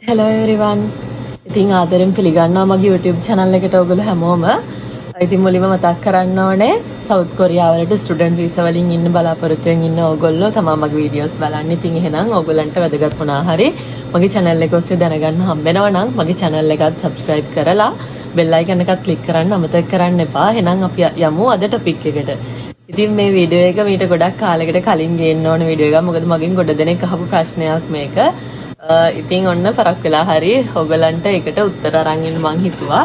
Hello everyone. ඉතින් ආදරෙන් පිළිගන්නවා මගේ YouTube channel එකට ඔයගොල්ලෝ හැමෝම. ඉතින් මුලින්ම මතක් කරන්න ඕනේ සවුත් කොරියාවලට ස්ටුඩන්ට් වීසා වලින් ඉන්න බලාපොරොත්තුෙන් ඉන්න ඕගොල්ලෝ තමයි මගේ වීඩියෝස් බලන්නේ. ඉතින් එහෙනම් ඕගොල්ලන්ට වැදගත් වුණා හරි මගේ channel එක ඔස්සේ දැනගන්න හම්බෙනවා නම් මගේ channel එකත් subscribe කරලා bell icon එකත් click කරන්න අමතක කරන්න එපා. එහෙනම් අපි යමු අද topic එකට. ඉතින් මේ වීඩියෝ එක මීට ගොඩක් කාලයකට කලින් ගේන්න ඕන වීඩියෝ එකක්. මොකද මගෙන් ගොඩ දෙනෙක් අහපු ප්‍රශ්නයක් මේක. ඉතින් ඔන්න පරක් වෙලා හරි ඔයගලන්ට ඒකට උත්තර අරන් ඉන්න මං හිතුවා.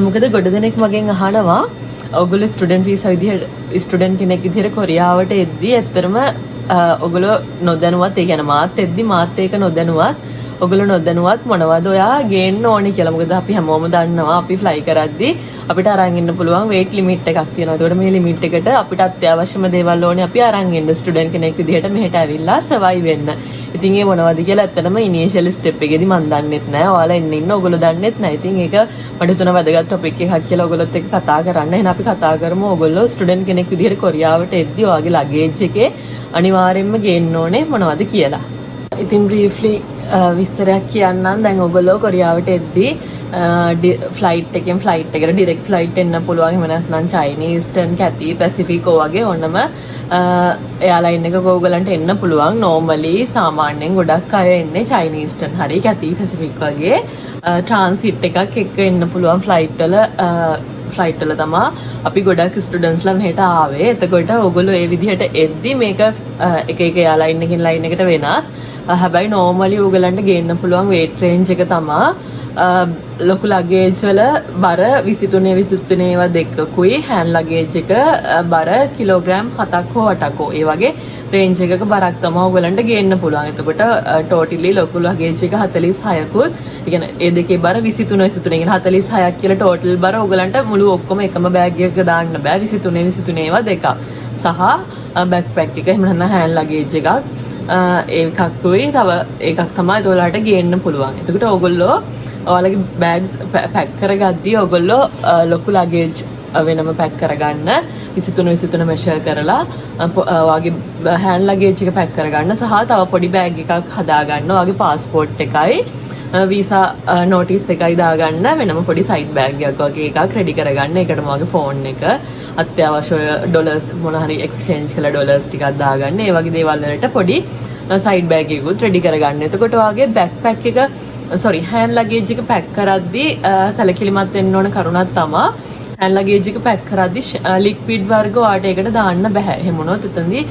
මොකද ගොඩ දෙනෙක් මගෙන් අහනවා ඔයගොල්ලෝ ස්ටුඩන්ට් වීසා විදිහට ස්ටුඩන්ට් කෙනෙක් විදිහට කොරියාවට එද්දී ඇත්තටම ඔයගොල්ලෝ නොදැනුවත් ඒ කියන්නේ මාත් එද්දී මාත් ඒක නොදැනුවත් ඔයගොල්ලෝ නොදැනුවත් මොනවද ඔයා ගේන්න ඕනේ කියලා. මොකද අපි හැමෝම දන්නවා අපි ෆ්ලයි කරද්දී අපිට අරන් ඉන්න පුළුවන් weight limit එකක් තියෙනවා. ඒකට මේ limit එකට අපිට අත්‍යවශ්‍යම දේවල් ඕනේ අපි අරන් ඉන්න ස්ටුඩන්ට් කෙනෙක් විදිහට මෙහෙට ඇවිල්ලා survive වෙන්න. ඉතින් ඒ මොනවද කියලා ඇත්තටම ඉනිෂියල් ස්ටෙප් එකේදී මම දන්නෙත් නෑ. ඔයාලා එන්න ඉන්න ඔයගොල්ලෝ දන්නෙත් නෑ. ඉතින් ඒක මට තුන වැදගත් ටොපික් එකක් කියලා ඔයගොල්ලොත් එක්ක කතා කරන්න. එහෙනම් අපි කතා කරමු ඔයගොල්ලෝ ස්ටුඩන්ට් කෙනෙක් විදිහට කොරියාවට එද්දී ඔයාගේ ලගේජ් එකේ අනිවාර්යයෙන්ම ගේන්න ඕනේ මොනවද කියලා. ඉතින් briefly විස්තරයක් කියන්නම්. දැන් ඔයගොල්ලෝ කොරියාවට එද්දී ෆ්ලයිට් එකට ඩිරෙක්ට් ෆ්ලයිට් එන්න පුළුවන්. එහෙම නැත්නම් චයිනීස් ටර්න් කැති පැසිෆික් වගේ ඕනම එයාලයින් එකක ඔයගලන්ට එන්න පුළුවන්. නෝමලි සාමාන්‍යයෙන් ගොඩක් අය එන්නේ චයිනීස් ටර්න් හරි කැති පැසිෆික් වගේ ට්‍රාන්සිට් එකක් එක්ක එන්න පුළුවන් ෆ්ලයිට් වල තමයි අපි ගොඩක් ස්ටුඩන්ට්ස්ලා මෙහෙට ආවේ. එතකොට ඔයගොල්ලෝ ඒ විදිහට එද්දි මේක එක එක එයාලයින් එකකින් ලයින් එකට වෙනස්. හැබැයි නෝමලි ඔයගලන්ට ගේන්න පුළුවන් weight range එක තමයි ලොකු ලගේජ් වල බර 23 23 ඒවා දෙකකුයි හෑන්ඩ් ලගේජ් එක බර කිලෝග්‍රෑම් 7ක් හෝ 8ක් හෝ ඒ වගේ රේන්ජ් එකක බරක් තමයි ඔයගලන්ට ගේන්න පුළුවන්. එතකොට ටෝටලි ලොකු ලගේජ් එක 46කුත් ඒ කියන්නේ ඒ දෙකේ බර 23 23 කියන්නේ 46ක් කියලා ටෝටල් බර ඔයගලන්ට මුළු ඔක්කොම එකම බෑග් එකක දාන්න බෑ. 23 23 ඒවා දෙකක් සහ බෑක්පැක් එක එහෙම නැත්නම් හෑන්ඩ් ලගේජ් එකක් ඒකක්කුයි තව ඒකක් තමයි ඔයාලට ගේන්න පුළුවන්. එතකොට ඔයගොල්ලෝ ඔයාලගේ බෑග්ස් පැක් කරගද්දී ඔයගොල්ලෝ ලොකු ලගේජ් වෙනම පැක් කරගන්න 23 23 මෙෂර් කරලා ඔයාගේ හෑන්ඩ් ලගේජ් එක පැක් කරගන්න සහ තව පොඩි බෑග් එකක් හදාගන්න ඔයාගේ පාස්පෝර්ට් එකයි වීසා නෝටිස් එකයි දාගන්න වෙනම පොඩි සයිඩ් බෑග් එකක් වගේ එකක් රෙඩි කරගන්න. ඒකටම ඔයාගේ ෆෝන් එක අත්‍යවශ්‍ය ඩොලර්ස් මොන හරි එක්ස්චේන්ජ් කළා ඩොලර්ස් ටිකක් දාගන්න. ඒ වගේ දේවල් වලට පොඩි සයිඩ් බෑග් එකකුත් රෙඩි කරගන්න. එතකොට ඔයාගේ බෑක්පැක් එක හෑන්ඩ් ලගේජ් එක පැක් කරද්දී සැලකිලිමත් වෙන්න ඕන කරුණක් තමයි හෑන්ඩ් ලගේජ් එක පැක් කරද්දී ලික්විඩ් වර්ග ඔයාට ඒකට දාන්න බෑ. එහෙම වුණොත් එතනදී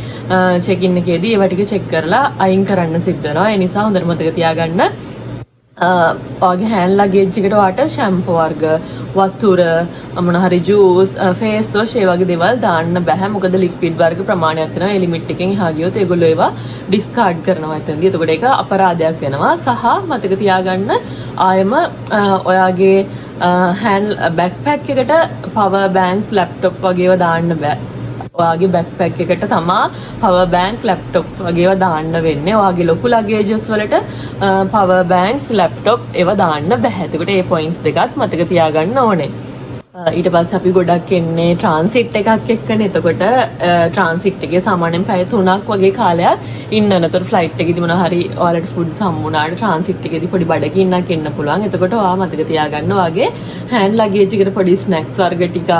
චෙක් ඉන් එකේදී ඒවා ටික චෙක් කරලා අයින් කරන්න සිද්ධ වෙනවා. ඒ නිසා හොඳට මතක තියාගන්න ඔයාගේ හෑන්ඩ් ලගේජ් එකට ඔයාට ෂැම්පු වර්ග වතුර මොන හරි ජූස් ෆේස් වොෂ් ඒ වගේ දේවල් දාන්න බෑ. මොකද ලික්විඩ් වර්ග ප්‍රමාණයක් වෙනවා. ඒ ලිමිට් එකෙන් එහා ගියොත් ඒගොල්ලෝ ඒවා ඩිස්කාඩ් කරනවා එතනදී. එතකොට ඒක අපරාධයක් වෙනවා. සහ මතක තියාගන්න ආයෙම ඔයාගේ හෑන්ඩ් බෑක්පැක් එකට පවර් බෑන්ක්ස් ලැප්ටොප් වගේ ඒවා දාන්න බෑ. ඔයාගේ බෑක්පැක් එකට තමා පවර් බෑන්ක් ලැප්ටොප් වගේ ඒවා දාන්න වෙන්නේ. ඔයාගේ ලොකු ලගේජස් වලට පවර් බෑන්ක්ස් ලැප්ටොප් ඒවා දාන්න බෑ. එතකොට මේ පොයින්ට්ස් දෙකත් මතක තියාගන්න ඕනේ. ඊට පස්සේ අපි ගොඩක් එන්නේ ට්‍රාන්සිට් එකක් එක්කනේ. එතකොට ට්‍රාන්සිට් එකේ සාමාන්‍යයෙන් පැය 3ක් වගේ කාලයක් ඉන්න. නතර ෆ්ලයිට් එකේදී මොනවා හරි ඔයාලට ෆුඩ්ස් හම්බුනාට ට්‍රාන්සිට් එකේදී පොඩි බඩගින්නක් එන්න පුළුවන්. එතකොට ඔයා මතක තියාගන්න ඔයාගේ හෑන්ඩ් ලගේජ් එකට පොඩි ස්නැක්ස් වර්ග ටිකක්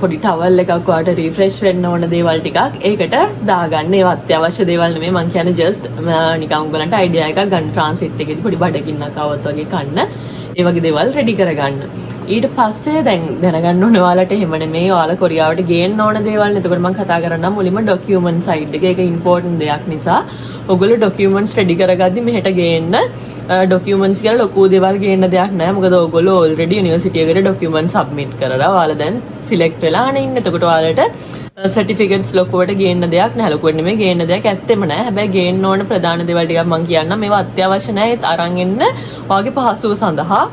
පොඩි ටවල් එකක් ඔයාලට රිෆ්‍රෙෂ් වෙන්න ඕන දේවල් ටිකක් ඒකට දාගන්න. ඒවා අත්‍යවශ්‍ය දේවල් නෙමෙයි. මං කියන්නේ ජස්ට් නිකන් උගලන්ට අයිඩියා එකක් ගන්න. ට්‍රාන්සිට් එකේදී පොඩි බඩගින්නක් આવත් වගේ කන්න ඒ වගේ දේවල් රෙඩි කරගන්න. ඊට පස්සේ දැන් දැනගන්න ඕනේ ඔයාලට එහෙම නෙමෙයි ඔයාලා කොරියාවට ගේන්න ඕන දේවල්. එතකොට මම කතා කරන්නම් මුලින්ම ඩොකියුමන්ට් සයිඩ් එක. ඒක ඉම්පෝටන්ට් දෙයක් නිසා ඔයගොල්ලෝ ඩොකියුමන්ට්ස් රෙඩි කරගද්දි මෙහෙට ගේන්න. ඩොකියුමන්ට්ස් කියලා ලොකු දේවල් ගේන්න දෙයක් නැහැ. මොකද ඔයගොල්ලෝ ඔල්රෙඩි යුනිවර්සිටි එකට ඩොකියුමන්ට් සබ්මිට් කරලා ඔයාලා දැන් සිලෙක්ට් වෙලා ඉන්නේ. එතකොට ඔයාලට සර්ටිෆිකේට්ස් ලොකුවට ගේන්න දෙයක් නැහැ. ලොකුවට නෙමෙයි ගේන්න දෙයක් ඇත්තෙම නැහැ. හැබැයි ගේන්න ඕන ප්‍රධාන දේවල් ටිකක් මම කියන්නම්. මේවා අත්‍යවශ්‍ය නැහැ. ඒත් අරන් එන්න ඔයාගේ පහසුව සඳහා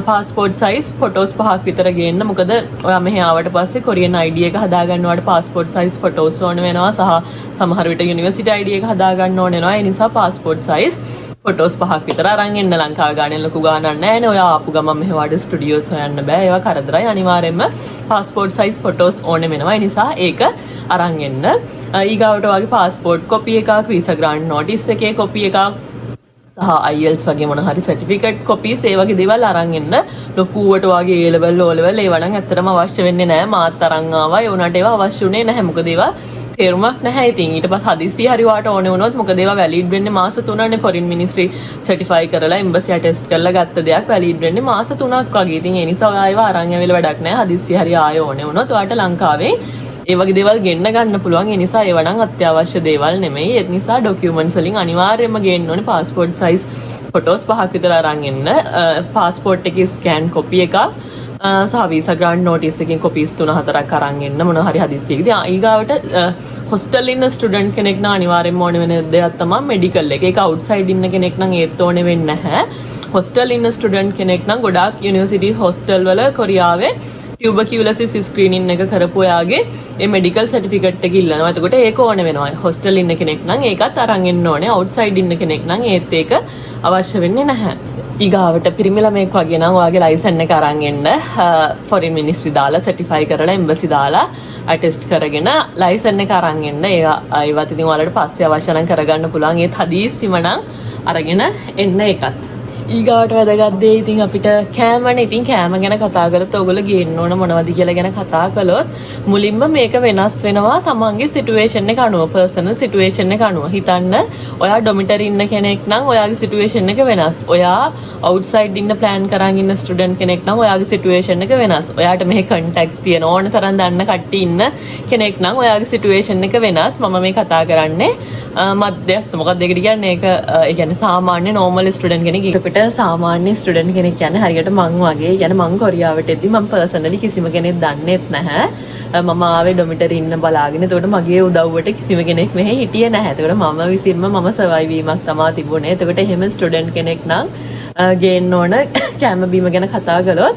පාස්පෝර්ට් සයිස් ෆොටෝස් 5ක් විතර ගේන්න. මොකද ඔයා මෙහි ආවට පස්සේ කොරියන් ID එක හදාගන්න ඔයාලට පාස්පෝර්ට් සයිස් ෆොටෝස් ඕන වෙනවා. සහ සමහර විට යුනිවර්සිටි ID එක හදාගන්න ඕන වෙනවා. ඒ නිසා පාස්පෝර්ට් සයිස් ෆොටෝස් 5ක් විතර අරන් එන්න. ලංකාව ගානේ ලොකු ගානක් නැහැ නේ. ඔයා ආපු ගමන් මෙහෙ වඩ ස්ටුඩියෝස් හොයන්න බෑ. ඒවා කරදරයි. අනිවාර්යයෙන්ම පාස්පෝර්ට් සයිස් ෆොටෝස් ඕනේ වෙනවා. ඒ නිසා ඒක අරන් එන්න. ඊගාවට ඔයාගේ පාස්පෝර්ට් කොපි එකක්, වීසා ග්‍රාන්ට් නෝටිස් එකේ කොපි එකක් සහ IELTS වගේ මොන හරි සර්ටිෆිකේට් කොපීස් ඒ වගේ දේවල් අරන් එන්න. ලොකුවට වගේ A level O level ඒවා නම් ඇත්තටම අවශ්‍ය වෙන්නේ නැහැ. මාත් අරන් ආවා. ඒ උනාට ඒවා අවශ්‍ය උනේ නැහැ. මොකද ඒවා තේරුමක් නැහැ. ඉතින් ඊට පස්සේ හදිස්සිය හරි වාට ඕනේ වුණොත් මොකද ඒවා වැලිඩ් වෙන්නේ මාස 3නේ. ෆොරින් මිනිස්ට්‍රි සර්ටිෆයි කරලා එම්බසි ටෙස්ට් කරලා ගත්ත දෙයක් වැලිඩ් වෙන්නේ මාස 3ක් වගේ. ඉතින් ඒ නිසා ඔයා ඒවා අරන් ඇවිල්ලා වැඩක් නැහැ. හදිස්සිය හරි ආයෙ ඕනේ වුණොත් ඔයාට ලංකාවේ ඒ වගේ දේවල් ගෙන්න ගන්න පුළුවන්. ඒ නිසා ඒවා නම් අත්‍යවශ්‍ය දේවල් නෙමෙයි. ඒ නිසා ඩොකියුමන්ට්ස් වලින් අනිවාර්යයෙන්ම ගේන්න ඕනේ පාස්පෝර්ට් සයිස් ෆොටෝස් 5ක් විතර අරන් එන්න. පාස්පෝර්ට් එකේ ස්කෑන් කොපි එකක් සහ වීසා ග්‍රාන්ට් නෝටිස් එකකින් කොපීස් 3-4ක් අරන් එන්න මොන හරි හදිස්සියකදී. ඊගාවට හොස්ටල් ඉන්න ස්ටුඩන්ට් කෙනෙක් නම් අනිවාර්යෙන්ම ඕනේ වෙන දෙයක් තමයි මෙඩිකල් එක. ඒක අවුට්සයිඩ් ඉන්න කෙනෙක් නම් ඒත් ඕනේ වෙන්නේ නැහැ. හොස්ටල් ඉන්න ස්ටුඩන්ට් කෙනෙක් නම් ගොඩාක් යුනිවර්සිටි හොස්ටල් වල කොරියාවේ ටියුබකියුලොසිස් ස්ක්‍රීනින් එක කරපු ඔයාගේ ඒ මෙඩිකල් සර්ටිෆිකේට් එක ඉල්ලනවා. එතකොට ඒක ඕනේ වෙනවා. හොස්ටල් ඉන්න කෙනෙක් නම් ඒකත් අරන් එන්න ඕනේ. අවුට්සයිඩ් ඉන්න කෙනෙක් නම් ඒත් ඒක අවශ්‍ය වෙන්නේ නැහැ. ඊගාවට පිරිමි ළමෙක් වගේ නම් ඔයාගේ ලයිසන් එක අරන් එන්න. ෆොරින් මිනිස්ට්‍රි දාලා සර්ටිෆයි කරලා එම්බසි දාලා අටෙස්ට් කරගෙන ලයිසන් එක අරන් එන්න. ඒවත් ඉතින් ඔයාලට පස්සේ අවශ්‍ය නම් කරගන්න පුළුවන්. ඒත් හදිස්සියම නම් අරගෙන එන්න ඒකත්. ඊගාවට වැදගත් දේ ඉතින් අපිට කෑමනේ. ඉතින් කෑම ගැන කතා කරලා ඔයගොල්ලෝ ගේන්න ඕන මොනවද කියලා ගැන කතා කළොත් මුලින්ම මේක වෙනස් වෙනවා තමන්ගේ සිටුේෂන් එක අනුව, පර්සනල් සිටුේෂන් එක අනුව. හිතන්න ඔයා ඩොමිටරි ඉන්න කෙනෙක් නම් ඔයාගේ සිටුේෂන් එක වෙනස්. ඔයා අවුට්සයිඩ් ඉන්න ප්ලෑන් කරන් ඉන්න ස්ටුඩන්ට් කෙනෙක් නම් ඔයාගේ සිටුේෂන් එක වෙනස්. ඔයාට මෙහි කන්ටැක්ට්ස් තියෙන ඕන තරම් දන්න කට්ටිය ඉන්න කෙනෙක් නම් ඔයාගේ සිටුේෂන් එක වෙනස්. මම මේ කතා කරන්නේ මධ්‍යස්ථ. මොකක්ද ඒකට කියන්නේ? ඒක ඒ කියන්නේ සාමාන්‍ය නෝමල් ස්ටුඩන්ට් කෙනෙක්. ඒකට සාමාන්‍ය ස්ටුඩන්ට් කෙනෙක් කියන්නේ හරියට මං වගේ. කියන්නේ මං කොරියාවට එද්දි මම පර්සනලි කිසිම කෙනෙක් දන්නේත් නැහැ. මම ආවේ ඩොමිටරි ඉන්න බලාගෙන. එතකොට මගේ උදව්වට කිසිම කෙනෙක් මෙහෙ හිටියේ නැහැ. එතකොට මම විසින්ම මම සර්වයිව් වීමක් තමයි තිබුණේ. එතකොට එහෙම ස්ටුඩන්ට් කෙනෙක් නම් ගේන්න ඕන කැම බීම ගැන කතා කළොත්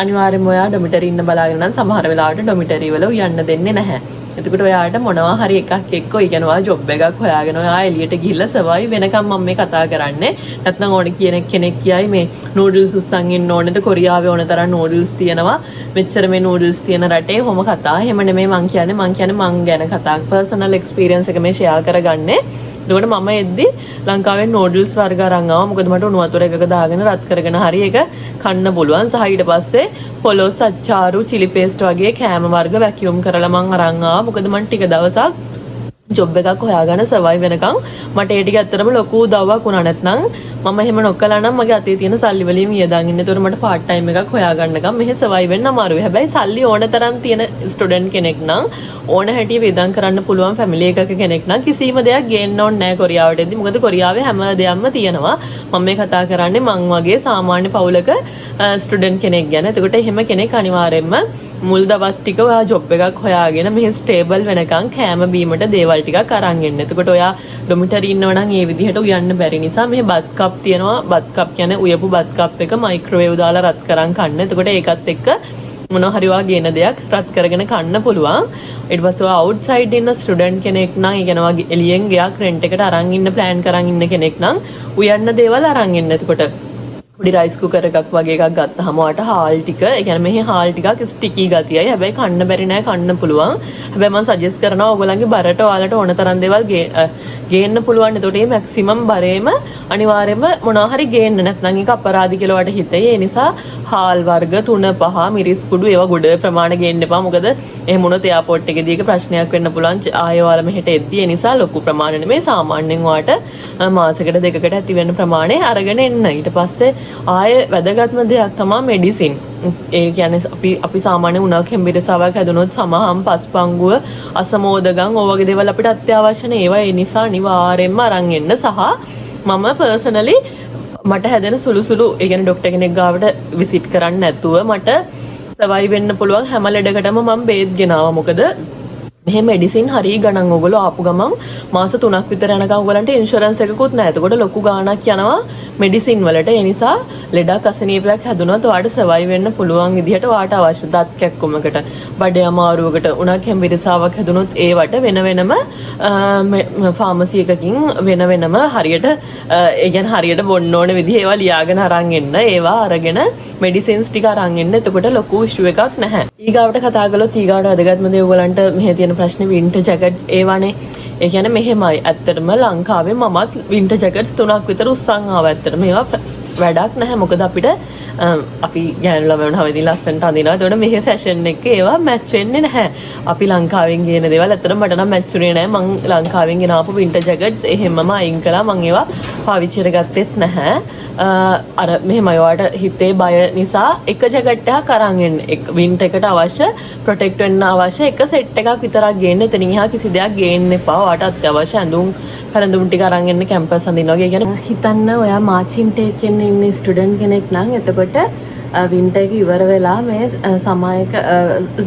අනිවාර්යයෙන්ම ඔයා ඩොමිටරි ඉන්න බලාගෙන නම් සමහර වෙලාවට ඩොමිටරි වල උයන්න දෙන්නේ නැහැ. එතකොට ඔයාට මොනවා හරි එකක් එක්ක ඒ කියන්නේ ඔයා ජොබ් එකක් හොයාගෙන ඔයා එළියට ගිහිල්ලා සර්වයිව් වෙනකම් මම මේ කතා කරන්නේ. නැත්නම් ඕන කියන කෙනෙක් කියයි මේ නූඩල්ස් උස්සන් ඉන්න ඕනේද? කොරියාවේ ඕන තරම් නූඩල්ස් තියෙනවා. මෙච්චර මේ නූඩල්ස් තියෙන රටේ කොහොම කතා. එහෙම නෙමෙයි මං කියන්නේ මං ගැන කතා. පර්සනල් එක්ස්පීරියන්ස් එක මේ ෂෙයා කරගන්නේ. එතකොට මම එද්දි ලංකාවේ නූඩල්ස් වර්ග අරන් ආවා. මොකද මට උණු වතුර එකක දාගෙන රත් කරගෙන හරි ඒක කන්න පුළුවන්. සහ ඊට පස්සේ පොලොස් අච්චාරු චිලි පේස්ට් වගේ කෑම වර්ග වැකියුම් කරලා මං අරන් ආවා. මොකද මං ටික දවසක් ජොබ් එකක් හොයාගෙන සර්වයිව් වෙනකන් මට ඒ ටික ඇත්තටම ලොකු උදව්වක් වුණා. නැත්නම් මම එහෙම නොකලා නම් මගේ අතේ තියෙන සල්ලි වලින් වියදම් ඉන්න. ඒතකොට මට පාර්ට් ටයිම් එකක් හොයාගන්නකම් මෙහෙ සර්වයිව් වෙන්න අමාරුයි. හැබැයි සල්ලි ඕන තරම් තියෙන ස්ටුඩන්ට් කෙනෙක් නම් ඕන හැටි වියදම් කරන්න පුළුවන් ෆැමිලි එකක කෙනෙක් නම් කිසිම දෙයක් ගේන්න ඕනේ නැහැ කොරියාවට එද්දි. මොකද කොරියාවේ හැම දෙයක්ම තියෙනවා. මම මේ කතා කරන්නේ මං වගේ සාමාන්‍ය පවුලක ස්ටුඩන්ට් කෙනෙක් ගැන. එතකොට එහෙම කෙනෙක් අනිවාර්යයෙන්ම මුල් දවස් ටික ඔයා ජොබ් එකක් හොයාගෙන මෙහෙ ස්ටේබල් වෙනකන් කෑම බීමට දේවල් ටිකක් අරන් එන්න. එතකොට ඔයා ඩොමිටරි ඉන්නවා නම් ඒ විදිහට උයන්න බැරි නිසා මෙහෙ බත් කප් තියෙනවා. බත් කප් කියන්නේ උයපු බත් කප් එක මයික්‍රෝවේව් දාලා රත් කරන් කන්න. එතකොට ඒකත් එක්ක මොනවා හරි වගේ එන දෙයක් රත් කරගෙන කන්න පුළුවන්. ඊට පස්සේ ඔයා අවුට්සයිඩ් ඉන්න ස්ටුඩන්ට් කෙනෙක් නම් ඒ කියනවා එළියෙන් ගයක් රෙන්ට් එකට අරන් ඉන්න ප්ලෑන් කරන් ඉන්න කෙනෙක් නම් උයන්න දේවල් අරන් එන්න. එතකොට පොඩි රයිස් කුකර් එකක් වගේ එකක් ගත්තාම ඔයාට හාල් ටික, ඒ කියන්නේ මෙහි හාල් ටිකක් ස්ටිකි ගතියයි. හැබැයි කන්න බැරි නෑ, කන්න පුළුවන්. හැබැයි මම සජෙස්ට් කරනවා ඔයගොල්ලන්ගේ බරට ඔයාලට ඕන තරම් දේවල් ගේන්න පුළුවන්. එතකොට මේ මැක්සිමම් බරේම අනිවාර්යයෙන්ම මොනවා හරි ගේන්න. නැත්නම් ඒක අපරාධි කියලා ඔයාලට හිතෙයි. ඒ නිසා හාල් වර්ග 3-5 මිරිස් කුඩු ඒවා ගොඩ ප්‍රමාණය ගේන්න එපා. මොකද එහෙම වුණොත් එයාපෝට් එකේදී ඒක ප්‍රශ්නයක් වෙන්න පුළුවන්. ආයෙ ඔයාලා මෙහෙට එද්දී. ඒ නිසා ලොකු ප්‍රමාණය නෙමෙයි, සාමාන්‍යයෙන් ඔයාට මාසෙකට 2කට ඇති වෙන ප්‍රමාණය අරගෙන එන්න. ඊට පස්සේ ආය වැදගත්ම දෙයක් තමයි මෙඩිසින්. ඒ කියන්නේ අපි සාමාන්‍ය උණක් හෙම්බිරිසාවක් හැදුනොත් සමහම් පස්පංගුව අසමෝදගම් ඔය වගේ දේවල් අපිට අත්‍යවශ්‍ය නේ. ඒවා ඒ නිසා අනිවාර්යෙන්ම අරන් එන්න. සහ මම පර්සනලි මට හැදෙන සුළු ඒ කියන්නේ ડોක්ටර් කෙනෙක් ගාවට විසිට් කරන්න නැතුව මට සර්වයිව් වෙන්න පුළුවන් හැම ලෙඩකටම මම බේත් ගෙනාවා. මොකද මෙහෙම මෙඩිසින් හරිය ගණන් ඔයගොල්ලෝ ආපු ගමන් මාස 3ක් විතර යනකම් ඔයගලන්ට ඉන්ෂුරන්ස් එකකුත් නැහැ. එතකොට ලොකු ගාණක් යනවා මෙඩිසින් වලට. ඒ නිසා ලෙඩක් අසනීපයක් හැදුනොත් ඔයාට සර්වයිව් වෙන්න පුළුවන් විදිහට ඔයාට අවශ්‍ය දත් කැක්කුමකට, බඩේ අමාරුවකට, උණක් හෙම්බිරිසාවක් හැදුනොත් ඒවට වෙන වෙනම ෆාමසි එකකින් වෙන වෙනම හරියට ඒ කියන්නේ හරියට බොන්න ඕන විදිහ ඒවා ලියාගෙන අරන් එන්න. ඒවා අරගෙන මෙඩිසින්ස් ටික අරන් එන්න. එතකොට ලොකු ඉෂුව එකක් නැහැ. ඊගාවට කතා කළොත් ඊගාවට වැදගත්ම දේ ඔයගලන්ට මෙහෙ තියෙන ප්‍රශ්නේ වින්ටර් ජැකට්ස් ඒවනේ. ඒ කියන්නේ මෙහෙමයි. ඇත්තටම ලංකාවේ මමත් වින්ටර් ජැකට්ස් 3ක් විතර උස්සන් ආවා. ඇත්තටම ඒවා වැඩක් නැහැ. මොකද අපිට අපි ගෑනු ළමයි වුණාම ඉතින් ලස්සනට අඳිනවා. ඒතකොට මෙහි ෆැෂන් එක ඒවා මැච් වෙන්නේ නැහැ. අපි ලංකාවෙන් ගේන දේවල් ඇත්තටම මට නම් මැච් වුණේ නැහැ. මං ලංකාවෙන් ගෙන ආපු වින්ටර් ජැකට්ස් එහෙමම අයින් කළා. මං ඒවා පාවිච්චි කරගත්තෙත් නැහැ. අර මෙහෙමයි ඔයාලට හිතේ බය නිසා එක ජැකට් එකක් අරන් එන්න. වින්ටර් එකට අවශ්‍ය ප්‍රොටෙක්ට් වෙන්න අවශ්‍ය එක සෙට් එකක් විතරක් ගේන්න. එතනින් එහා කිසි දෙයක් ගේන්න එපා. ඔයාලට අත්‍යවශ්‍ය ඇඳුම් පැළඳුම් ටික අරන් එන්න කැම්පස් අඳිනවා. ඒ කියන්නේ හිතන්න ඔයා මාචින් ටේක් එකේ ඉන්න ස්ටුඩන්ට් කෙනෙක් නම් එතකොට වින්ටර් එක ඉවර වෙලා මේ සමායක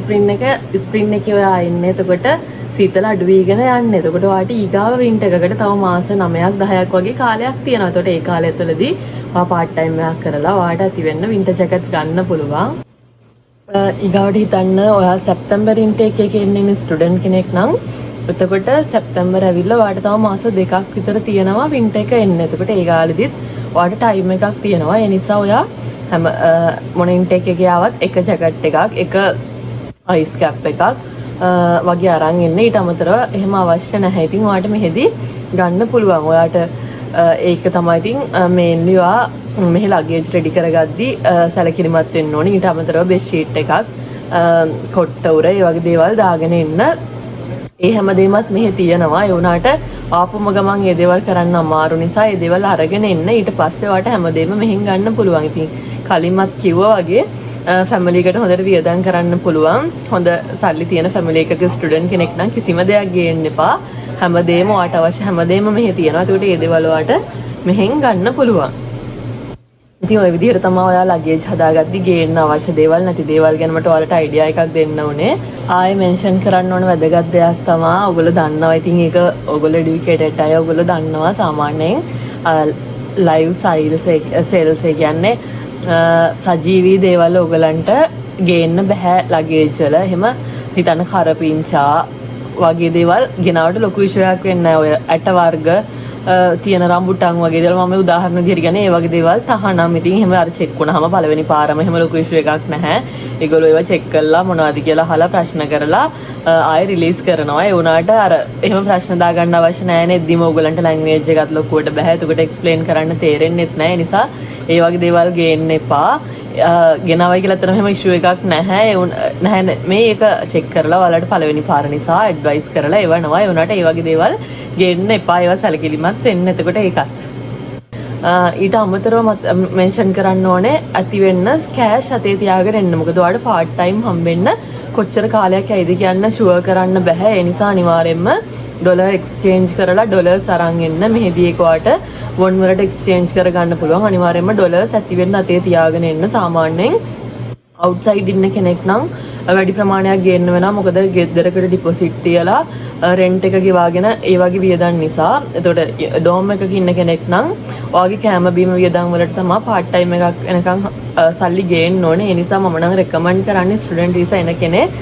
ස්ප්‍රින් එකේ ඔයා ඉන්නේ. එතකොට සීතල අඩු වීගෙන යන්නේ. එතකොට ඔයාට ඊගාව වින්ටර් එකකට තව මාස 9ක් 10ක් වගේ කාලයක් තියෙනවා. එතකොට ඒ කාලය ඇතුළතදී ඔයා පාර්ට් ටයිම් එකක් කරලා ඔයාට ඇති වෙන්න වින්ටර් ජැකට්ස් ගන්න පුළුවන්. ඊගාවට හිතන්න ඔයා සැප්තැම්බර් ඉන්ටේක් එකේ ඉන්න ස්ටුඩන්ට් කෙනෙක් නම් එතකොට සැප්තැම්බර් ඇවිල්ලා ඔයාට තව මාස 2ක් විතර තියෙනවා වින්ටර් එක එන්න. එතකොට ඒ කාලෙදිත් ඔයාට ටයිම් එකක් තියෙනවා. ඒ නිසා ඔයා හැම මොන ඉන්ටේක් එකේ ආවත් එක ජැකට් එකක් එක අයිස් කැප් එකක් වගේ අරන් එන්න. ඊට අමතරව එහෙම අවශ්‍ය නැහැ. ඉතින් ඔයාට මෙහෙදි ගන්න පුළුවන්. ඔයාට ඒක තමයි ඉතින් මේන්ලි ඔයා මෙහි ලගේජ් රෙඩි කරගද්දි සැලකිලිමත් වෙන්න ඕනේ. ඊට අමතරව බෙඩ් ෂීට් එකක් කොට්ට උර ඒ වගේ දේවල් දාගෙන එන්න. ඒ හැමදේමත් මෙහෙ තියෙනවා. ඒ වුණාට ආපුම ගමන් මේ දේවල් කරන්න අමාරු නිසා මේ දේවල් අරගෙන එන්න. ඊට පස්සේ ඔයාට හැමදේම මෙහෙන් ගන්න පුළුවන්. ඉතින් කලින්මත් කිව්වා වගේ ෆැමිලි එකට හොඳට වියදම් කරන්න පුළුවන්. හොඳ සල්ලි තියෙන ෆැමිලි එකක ස්ටුඩන්ට් කෙනෙක් නම් කිසිම දෙයක් ගේන්න එපා. හැමදේම ඔයාට අවශ්‍ය හැමදේම මෙහෙ තියෙනවා. ඒකට මේ දේවල් ඔයාට මෙහෙන් ගන්න පුළුවන්. ඉතින් ওই විදිහට තමයි ඔයා ලගේජ් හදාගද්දි ගේන්න අවශ්‍ය දේවල් නැති දේවල් ගැන මට ඔයාලට අයිඩියා එකක් දෙන්න ඕනේ. ආයෙ මෙන්ෂන් කරන්න ඕන වැදගත් දෙයක් තමයි ඔයගොල්ලෝ දන්නවා. ඉතින් ඒක ඔයගොල්ලෝ එඩියුකේටඩ් අය ඔයගොල්ලෝ දන්නවා සාමාන්‍යයෙන් ලයිව් සේල්ස් ඒ කියන්නේ සජීවී දේවල් ඔයගලන්ට ගේන්න බෑ ලගේජ් වල. එහෙම හිතන්න කරපිංචා වගේ දේවල් ගෙනාවට ලොකු ඉෂුවක් වෙන්නේ නැහැ. ඔය ඇට වර්ග තියෙන රම්බුටන් වගේ දේවල් මම උදාහරණ විදිහට කියන්නේ ඒ වගේ දේවල් තහනම්. ඉතින් එහෙම අර චෙක් වුණාම පළවෙනි පාරම එහෙම ලොකු ඉෂුව එකක් නැහැ. ඒගොල්ලෝ ඒවා චෙක් කරලා මොනවද කියලා අහලා ප්‍රශ්න කරලා ආයෙ රිලීස් කරනවා. ඒ වුණාට අර එහෙම ප්‍රශ්න දාගන්න අවශ්‍ය නැහැ නේ. එද්දිම ඕගලන්ට ලැන්ග්වේජ් එකත් ලොකුවට බෑ. එතකොට එක්ස්ප්ලেইন කරන්න තේරෙන්නෙත් නැහැ. ඒ නිසා ඒ වගේ දේවල් ගේන්න එපා. ගෙනවයි කියලා අතන එහෙම ඉෂුව එකක් නැහැ. නැහැ මේ ඒක චෙක් කරලා ඔයාලට පළවෙනි පාර නිසා ඇඩ්වයිස් කරලා එවනවා. ඒ වුණාට ඒ වගේ දේවල් ගේන්න එපා. ඒවා සැලකිලිමත් වෙන්න. එතකොට ඒකත් ඊට අමතරව මෙන්ෂන් කරන්න ඕනේ ඇති වෙන්න කෑෂ් අතේ තියාගෙන එන්න. මොකද ඔයාලට පාර්ට් ටයිම් හම්බෙන්න කොච්චර කාලයක් ඇයිද කියන්න ෂුවර් කරන්න බෑ. ඒ නිසා අනිවාර්යෙන්ම ඩොලර් එක්ස්චේන්ජ් කරලා ඩොලර්ස් අරන් එන්න. මෙහෙදී ඒක ඔයාලට වොන් වලට එක්ස්චේන්ජ් කරගන්න පුළුවන්. අනිවාර්යෙන්ම ඩොලර්ස් ඇති වෙන්න අතේ තියාගෙන එන්න. සාමාන්‍යයෙන් අවුට්සයිඩ් ඉන්න කෙනෙක් නම් වැඩි ප්‍රමාණයක් ගේන්න වෙනවා. මොකද ගෙදරකට ඩිපොසිට් තියලා රෙන්ට් එක ගෙවාගෙන ඒ වගේ වියදම් නිසා. එතකොට ඩෝම් එකක ඉන්න කෙනෙක් නම් ඔයාගේ කෑම බීම වියදම් වලට තමයි පාර්ට් ටයිම් එකක් එනකන් සල්ලි ගේන්න ඕනේ. ඒ නිසා මම නම් රෙකමන්ඩ් කරන්නේ ස්ටුඩන්ට් වීසා එන කෙනෙක්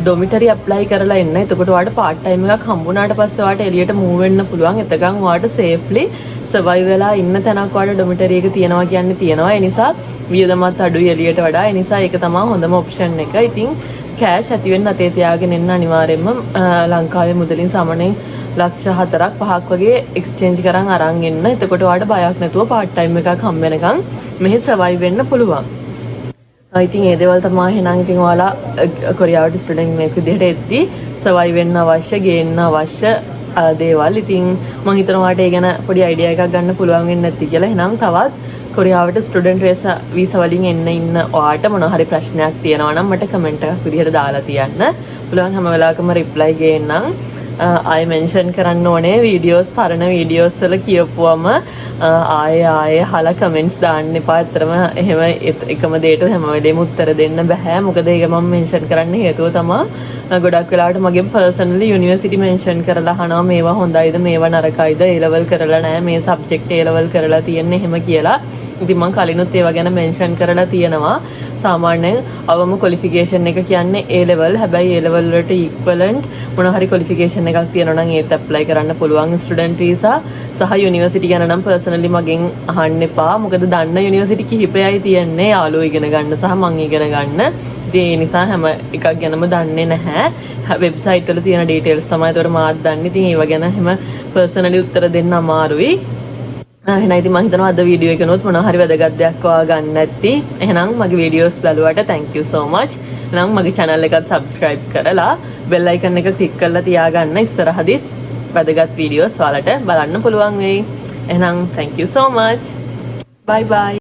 ඩොමිටරි ඇප්ලයි කරලා එන්න. එතකොට ඔයාලට පාර්ට් ටයිම් එකක් හම්බුනාට පස්සේ ඔයාලට එළියට මූව් වෙන්න පුළුවන්. එතකන් ඔයාලට සේෆ්ලි සර්වයිව් වෙලා ඉන්න තැනක් ඔයාලට ඩොමිටරි එක තියෙනවා කියන්නේ තියෙනවා. ඒ නිසා වියදමත් අඩුයි එළියට වඩා. ඒ නිසා ඒක තමයි හොඳම ඔප්ෂන් එක. ඉතින් කෑෂ් ඇති වෙන්න අතේ තියාගෙන ඉන්න අනිවාර්යෙන්ම ලංකාවේ මුදලින් සාමාන්‍යයෙන් ලක්ෂ 4ක් 5ක් වගේ එක්ස්චේන්ජ් කරන් අරන් එන්න. එතකොට ඔයාලට බයක් නැතුව පාර්ට් ටයිම් එකක් හම්බ වෙනකන් මෙහි සර්වයිව් වෙන්න පුළුවන්. ඉතින් ඒ දේවල් තමයි එහෙනම් ඉතින් ඔයාලා කොරියාවට ස්ටුඩන්ට් කෙනෙක් විදිහට එද්දි සර්වයිව් වෙන්න අවශ්‍ය ගේන්න අවශ්‍ය දේවල්. ඉතින් මම හිතනවා ඔයාලට ඒ ගැන පොඩි අයිඩියා එකක් ගන්න පුළුවන් වෙන්නේ නැති කියලා. එහෙනම් තවත් කොරියාවට ස්ටුඩන්ට් වීසා වලින් එන්න ඉන්න ඔයාට මොනවා හරි ප්‍රශ්නයක් තියෙනවා නම් මට කමෙන්ට් එකක් විදිහට දාලා තියන්න. පුළුවන් හැම වෙලාවකම රිප්ලයි ගේන්නම්. ආයෙ මෙන්ෂන් කරන්න ඕනේ වීඩියෝස් පරණ වීඩියෝස් වල කියපුවම ආයෙ අහලා කමෙන්ට්ස් දාන්න එපා. ඇත්තටම එහෙම එකම දෙයට හැම වෙලේම උත්තර දෙන්න බෑ. මොකද ඒක මම මෙන්ෂන් කරන්න හේතුව තමයි ගොඩක් වෙලාවට මගේ පර්සනලි යුනිවර්සිටි මෙන්ෂන් කරලා අහනවා මේවා හොඳයිද මේවා නරකයිද A level කරලා නැහැ මේ සබ්ජෙක්ට් A level කරලා තියෙන්නේ එහෙම කියලා. ඉතින් මම කලිනුත් ඒවා ගැන මෙන්ෂන් කරලා තියෙනවා. සාමාන්‍යයෙන් අවම ක්වොලිෆිකේෂන් එක කියන්නේ A level. හැබැයි A level වලට ඉක්වලන්ට් මොන හරි ක්වොලිෆිකේෂන් qualification එකක් තියෙනවා නම් ඒත් apply කරන්න පුළුවන් student visa සහ university ගැන නම් personally මගෙන් අහන්න එපා. මොකද දන්න university කිහිපයයි තියෙන්නේ යාළුවෝ ඉගෙන ගන්න සහ මං ඉගෙන ගන්න. ඉතින් ඒ නිසා හැම එකක් ගැනම දන්නේ නැහැ. වෙබ්සයිට් වල තියෙන details තමයි ඒතකොට මාත් දන්නේ. ඉතින් ඒව ගැන හැම personally උත්තර දෙන්න අමාරුයි. එහෙනම් ඉතින් මම හිතනවා අද වීඩියෝ එකනොත් මොනවා හරි වැදගත් දෙයක් ඔයා ගන්න ඇති. එහෙනම් මගේ videos බලුවට thank you so much. එහෙනම් මගේ channel එකත් subscribe කරලා bell icon එක click කරලා තියාගන්න. ඉස්සරහදිත් වැදගත් වීඩියෝස් ඔයාලට බලන්න පුළුවන් වෙයි. එහෙනම් thank you so much. Bye bye.